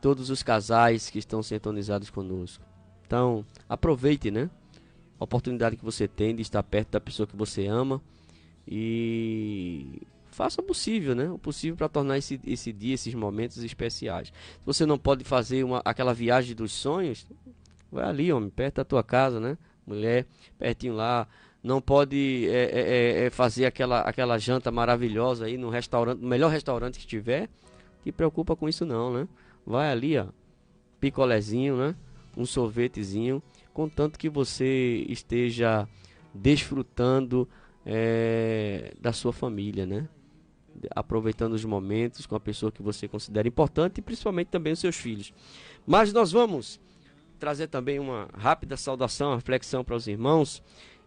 todos os casais que estão sintonizados conosco. Então, aproveite, né, a oportunidade que você tem de estar perto da pessoa que você ama e faça o possível, né, o possível para tornar esse dia, esses momentos especiais. Se você não pode fazer aquela viagem dos sonhos, vai ali, homem, perto da tua casa, né, mulher, pertinho lá. Não pode fazer aquela janta maravilhosa aí no restaurante, no melhor restaurante que tiver. Te preocupa com isso não, né? Vai ali, ó, picolézinho, né? Um sorvetezinho, contanto que você esteja desfrutando da sua família, né? Aproveitando os momentos com a pessoa que você considera importante e principalmente também os seus filhos. Mas nós vamos trazer também uma rápida saudação, uma reflexão para os irmãos.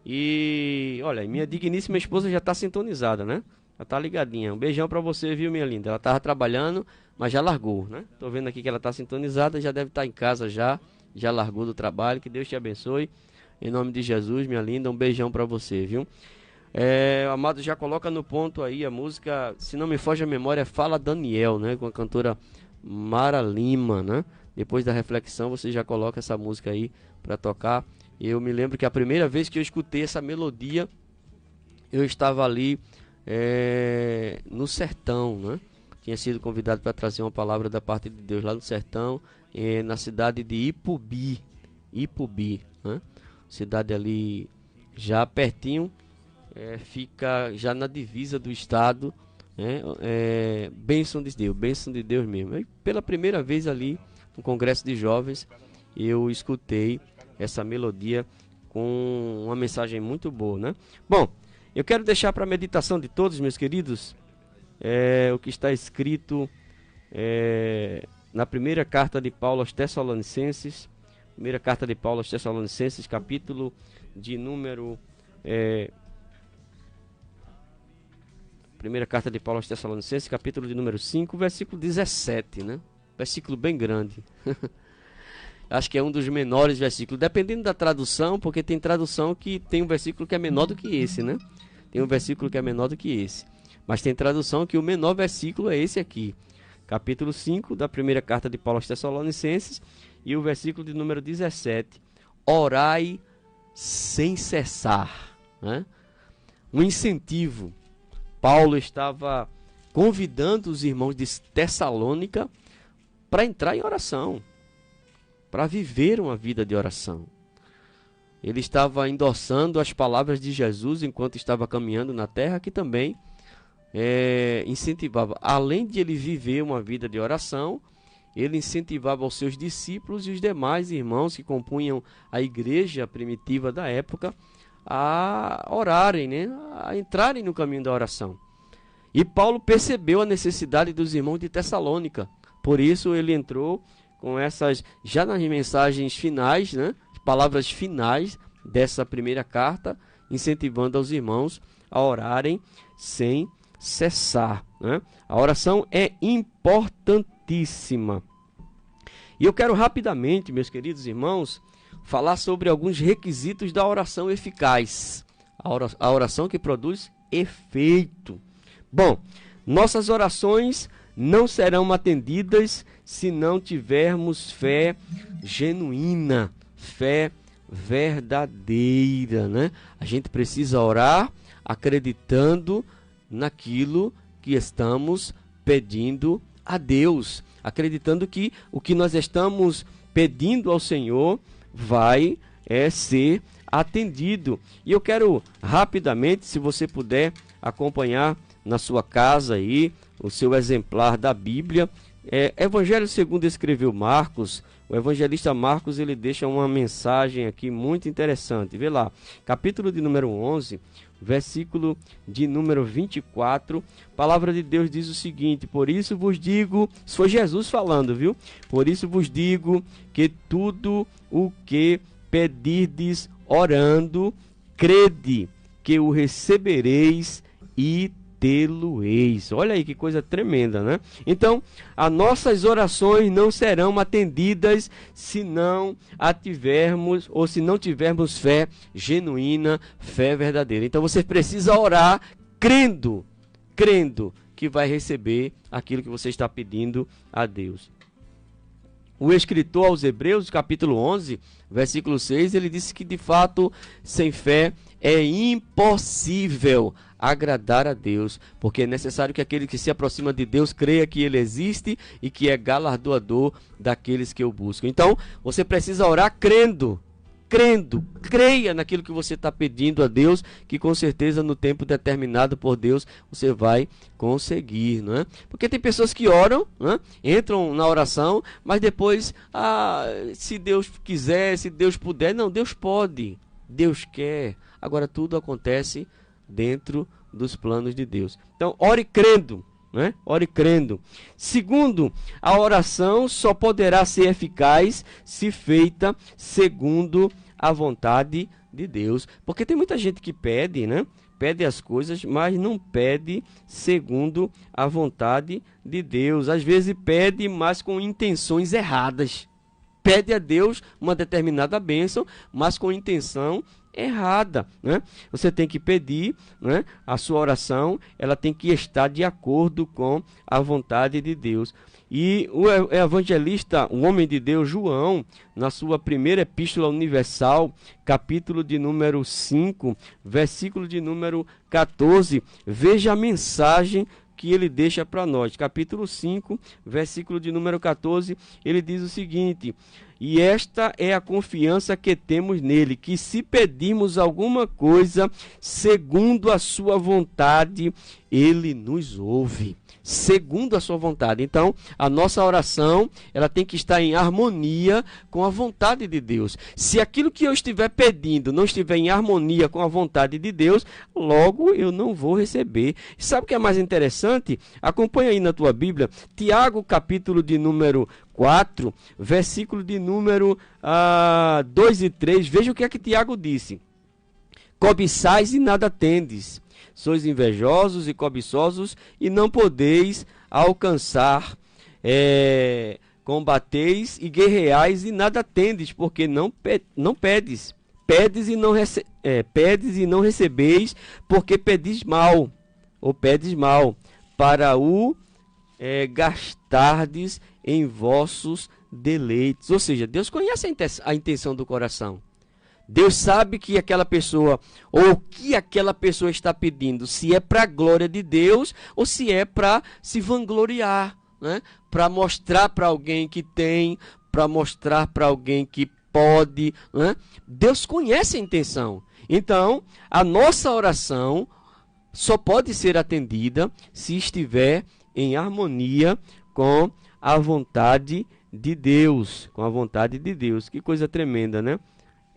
E olha, minha digníssima esposa já está sintonizada, né? Já está ligadinha. Um beijão para você, viu, minha linda? Ela estava trabalhando, mas já largou, né? Tô vendo aqui que ela está sintonizada, já deve estar em casa já largou do trabalho. Que Deus te abençoe. Em nome de Jesus, minha linda, um beijão para você, viu? O Amado já coloca no ponto aí a música, se não me foge a memória, Fala Daniel, né? Com a cantora Mara Lima, né? Depois da reflexão você já coloca essa música aí para tocar. Eu me lembro que a primeira vez que eu escutei essa melodia, eu estava ali no sertão, né? Tinha sido convidado para trazer uma palavra da parte de Deus lá no sertão, na cidade de Ipubi, né? Cidade ali já pertinho, fica já na divisa do estado, né? Bênção de Deus mesmo. E pela primeira vez ali no Congresso de Jovens, eu escutei essa melodia com uma mensagem muito boa, né? Bom, eu quero deixar para a meditação de todos, meus queridos, o que está escrito na primeira carta de Paulo aos Tessalonicenses, capítulo de número... primeira carta de Paulo aos Tessalonicenses, capítulo de número 5, versículo 17, né? Versículo bem grande. Acho que é um dos menores versículos, dependendo da tradução, porque tem tradução que tem um versículo que é menor do que esse, né? Tem um versículo que é menor do que esse. Mas tem tradução que o menor versículo é esse aqui. Capítulo 5 da primeira carta de Paulo aos Tessalonicenses e o versículo de número 17. Orai sem cessar, né? Um incentivo. Paulo estava convidando os irmãos de Tessalônica para entrar em oração, para viver uma vida de oração. Ele estava endossando as palavras de Jesus enquanto estava caminhando na terra, que também incentivava, além de ele viver uma vida de oração, ele incentivava os seus discípulos e os demais irmãos que compunham a igreja primitiva da época a orarem, né? A entrarem no caminho da oração. E Paulo percebeu a necessidade dos irmãos de Tessalônica, por isso ele entrou com essas, já nas mensagens finais, né, palavras finais dessa primeira carta, incentivando aos irmãos a orarem sem cessar, né? A oração é importantíssima. E eu quero rapidamente, meus queridos irmãos, falar sobre alguns requisitos da oração eficaz. A oração que produz efeito. Bom, nossas orações não serão atendidas se não tivermos fé genuína, fé verdadeira, né? A gente precisa orar acreditando naquilo que estamos pedindo a Deus, acreditando que o que nós estamos pedindo ao Senhor vai ser atendido. E eu quero rapidamente, se você puder acompanhar na sua casa aí, o seu exemplar da Bíblia, Evangelho segundo escreveu Marcos. O evangelista Marcos, ele deixa uma mensagem aqui muito interessante. Vê lá, capítulo de número 11, versículo de número 24, a palavra de Deus diz o seguinte: por isso vos digo, isso foi Jesus falando, viu? Por isso vos digo que tudo o que pedirdes orando, crede que o recebereis e tê-lo-eis. Olha aí que coisa tremenda, né? Então, as nossas orações não serão atendidas se não a tivermos, ou se não tivermos fé genuína, fé verdadeira. Então, você precisa orar crendo que vai receber aquilo que você está pedindo a Deus. o escritor aos Hebreus, capítulo 11, versículo 6, ele disse que de fato, sem fé é impossível agradar a Deus, porque é necessário que aquele que se aproxima de Deus creia que Ele existe e que é galardoador daqueles que o buscam. Então, você precisa orar crendo, creia naquilo que você está pedindo a Deus, que com certeza no tempo determinado por Deus você vai conseguir, não é? Porque tem pessoas que oram, né? Entram na oração, mas depois, se Deus quiser, se Deus puder, não, Deus pode, Deus quer. Agora tudo acontece dentro dos planos de Deus. Então, ore crendo, né? Ore crendo. Segundo, a oração só poderá ser eficaz se feita segundo a vontade de Deus. Porque tem muita gente que pede, né? Pede as coisas, mas não pede segundo a vontade de Deus. Às vezes pede, mas com intenções erradas. Pede a Deus uma determinada bênção, mas com intenção errada, né? Você tem que pedir, né? A sua oração, ela tem que estar de acordo com a vontade de Deus. E o evangelista, o homem de Deus, João, na sua primeira epístola universal, capítulo de número 5, versículo de número 14, veja a mensagem que ele deixa para nós. Capítulo 5, versículo de número 14, ele diz o seguinte: e esta é a confiança que temos nele, que se pedirmos alguma coisa segundo a sua vontade, ele nos ouve. Segundo a sua vontade. Então, a nossa oração, ela tem que estar em harmonia com a vontade de Deus. Se aquilo que eu estiver pedindo não estiver em harmonia com a vontade de Deus, logo eu não vou receber. Sabe o que é mais interessante? Acompanha aí na tua Bíblia, Tiago, capítulo de número 4, versículo de número 2 e 3. Veja o que é que Tiago disse. Cobiçais e nada tendes. Sois invejosos e cobiçosos e não podeis alcançar. Combateis e guerreais e nada tendes, porque não pedes. Pedes e não recebeis, porque pedis mal, ou pedes mal, para o gastardes em vossos deleites. Ou seja, Deus conhece a intenção do coração. Deus sabe que aquela pessoa, ou que aquela pessoa está pedindo, se é para a glória de Deus, ou se é para se vangloriar, né? Para mostrar para alguém que tem, para mostrar para alguém que pode, né? Deus conhece a intenção. Então, a nossa oração só pode ser atendida se estiver em harmonia com a vontade de Deus. Com a vontade de Deus. Que coisa tremenda, né?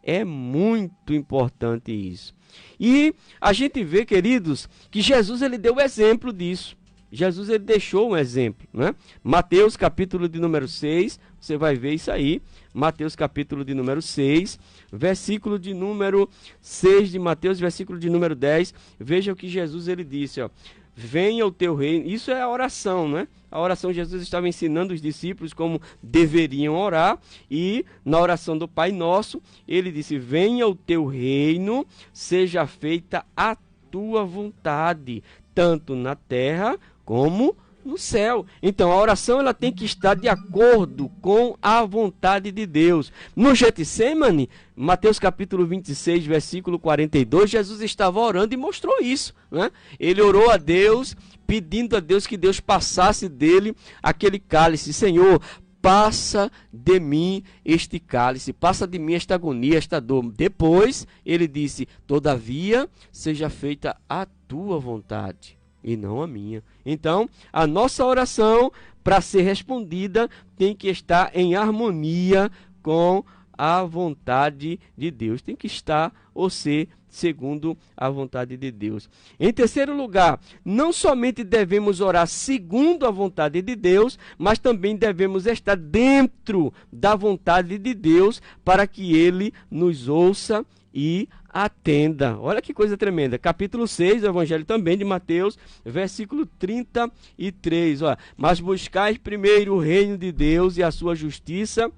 É muito importante isso. E a gente vê, queridos, que Jesus ele deu o exemplo disso. Jesus ele deixou um exemplo, né? Mateus capítulo de número 6, você vai ver isso aí. Mateus capítulo de número 6, versículo de número 6 de Mateus, versículo de número 10. Veja o que Jesus ele disse, ó. Venha o teu reino. Isso é a oração, né? A oração, Jesus estava ensinando os discípulos como deveriam orar. E na oração do Pai Nosso, ele disse: venha o teu reino, seja feita a tua vontade, tanto na terra como no céu. Então a oração ela tem que estar de acordo com a vontade de Deus. No Getsemane, Mateus capítulo 26, versículo 42, Jesus estava orando e mostrou isso, né? Ele orou a Deus, pedindo a Deus que Deus passasse dele aquele cálice. Senhor, passa de mim este cálice, passa de mim esta agonia, esta dor. Depois ele disse: todavia seja feita a tua vontade e não a minha. Então, a nossa oração, para ser respondida, tem que estar em harmonia com a vontade de Deus. Tem que estar ou ser segundo a vontade de Deus. Em terceiro lugar, não somente devemos orar segundo a vontade de Deus, mas também devemos estar dentro da vontade de Deus para que Ele nos ouça e atenda. Olha que coisa tremenda. Capítulo 6 do Evangelho também de Mateus, versículo 33. Olha, mas buscai primeiro o reino de Deus e a sua justiça,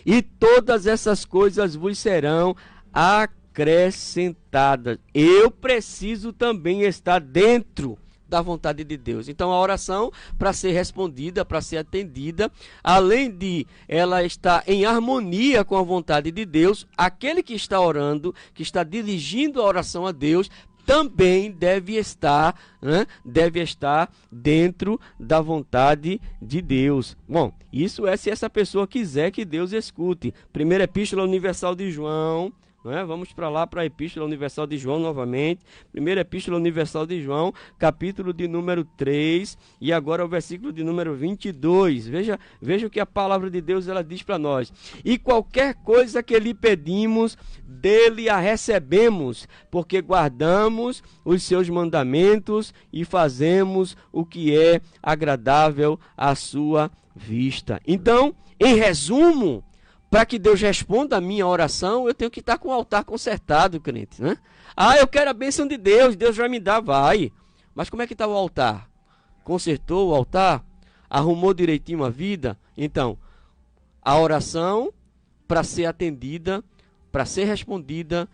e todas essas coisas vos serão acrescentadas. Eu preciso também estar dentro da vontade de Deus. Então a oração, para ser respondida, para ser atendida, além de ela estar em harmonia com a vontade de Deus, aquele que está orando, que está dirigindo a oração a Deus, também deve estar dentro da vontade de Deus. Bom, isso é se essa pessoa quiser que Deus escute. Primeira Epístola Universal de João, vamos para lá, para a Epístola Universal de João novamente. Primeira Epístola Universal de João, capítulo de número 3, e agora o versículo de número 22. Veja o que a palavra de Deus ela diz para nós. E qualquer coisa que lhe pedimos, dele a recebemos, porque guardamos os seus mandamentos e fazemos o que é agradável à sua vista. Então, em resumo, para que Deus responda a minha oração, eu tenho que estar com o altar consertado, crente, né? Eu quero a bênção de Deus, Deus vai me dar, vai. Mas como é que está o altar? Consertou o altar? Arrumou direitinho a vida? Então, a oração, para ser atendida, para ser respondida,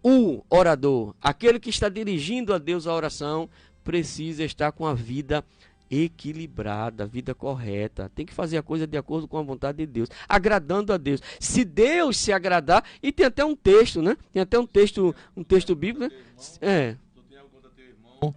o orador, aquele que está dirigindo a Deus a oração, precisa estar com a vida equilibrada, a vida correta. Tem que fazer a coisa de acordo com a vontade de Deus, agradando a Deus. Se Deus se agradar, e tem até um texto, né? Tem até um texto bíblico, né? Tu tem algo contra teu irmão?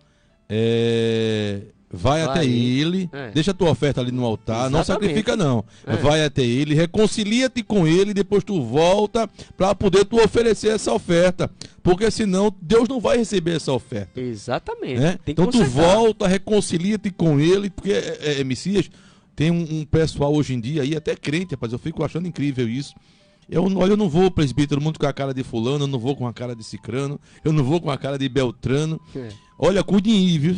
Vai até ele, deixa a tua oferta ali no altar, exatamente. Não sacrifica não, vai até ele, reconcilia-te com ele, depois tu volta para poder tu oferecer essa oferta, porque senão Deus não vai receber essa oferta. Exatamente. Tem então tu volta, reconcilia-te com ele, porque Messias, tem um pessoal hoje em dia aí, até crente, rapaz, eu fico achando incrível isso. Eu não vou, presbítero, muito com a cara de fulano, eu não vou com a cara de cicrano, eu não vou com a cara de beltrano. Olha, cuide em ir, viu?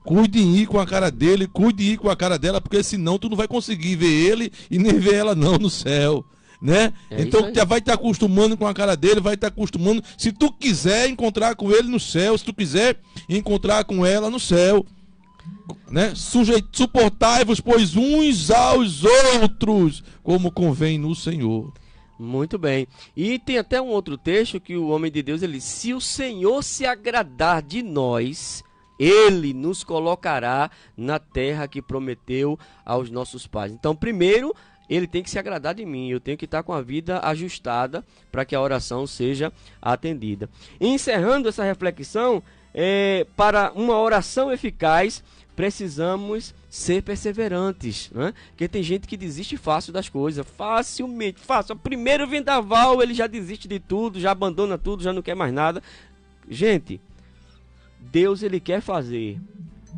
Cuide em ir com a cara dele, cuide em ir com a cara dela, porque senão tu não vai conseguir ver ele e nem ver ela não no céu, né? Então vai estar acostumando com a cara dele, vai estar acostumando. Se tu quiser encontrar com ele no céu, se tu quiser encontrar com ela no céu, né? Suportai-vos, pois, uns aos outros, como convém no Senhor. Muito bem. E tem até um outro texto que o homem de Deus, ele diz: se o Senhor se agradar de nós, Ele nos colocará na terra que prometeu aos nossos pais. Então, primeiro, Ele tem que se agradar de mim. Eu tenho que estar com a vida ajustada para que a oração seja atendida. E encerrando essa reflexão, para uma oração eficaz, precisamos ser perseverantes, né? Porque tem gente que desiste fácil das coisas, facilmente, fácil. Primeiro vendaval, ele já desiste de tudo, já abandona tudo, já não quer mais nada. Gente, Deus ele quer fazer,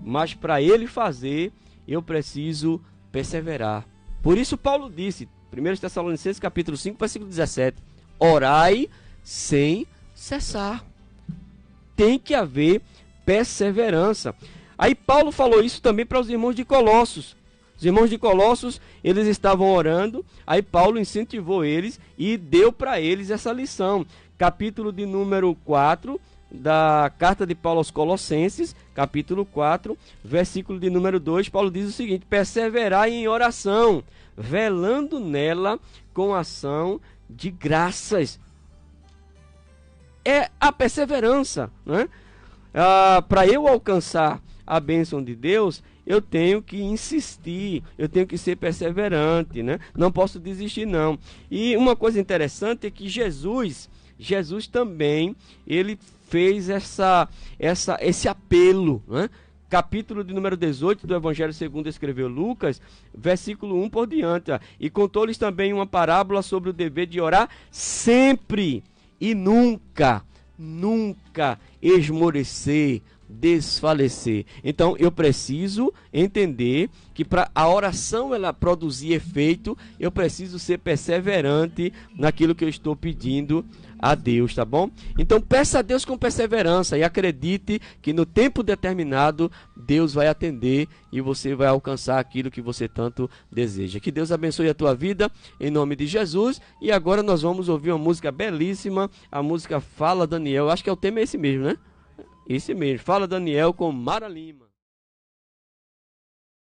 mas para ele fazer, eu preciso perseverar. Por isso Paulo disse, 1 Tessalonicenses capítulo 5, versículo 17, orai sem cessar. Tem que haver perseverança. Aí Paulo falou isso também para os irmãos de Colossos. Os irmãos de Colossos, eles estavam orando, aí Paulo incentivou eles e deu para eles essa lição. Capítulo de número 4, da carta de Paulo aos Colossenses, capítulo 4, versículo de número 2, Paulo diz o seguinte: perseverai em oração, velando nela com ação de graças. É a perseverança, né? Para eu alcançar a bênção de Deus, eu tenho que insistir, eu tenho que ser perseverante, né? Não posso desistir não. E uma coisa interessante é que Jesus também, ele fez esse apelo, né? Capítulo de número 18 do Evangelho segundo escreveu Lucas, versículo 1 por diante. E contou-lhes também uma parábola sobre o dever de orar sempre e nunca esmorecer, desfalecer. Então eu preciso entender que para a oração ela produzir efeito, eu preciso ser perseverante naquilo que eu estou pedindo a Deus, tá bom? Então peça a Deus com perseverança e acredite que no tempo determinado Deus vai atender e você vai alcançar aquilo que você tanto deseja. Que Deus abençoe a tua vida em nome de Jesus. E agora nós vamos ouvir uma música belíssima, a música Fala Daniel. Acho que o tema é esse mesmo, né? Esse mesmo, Fala Daniel com Mara Lima.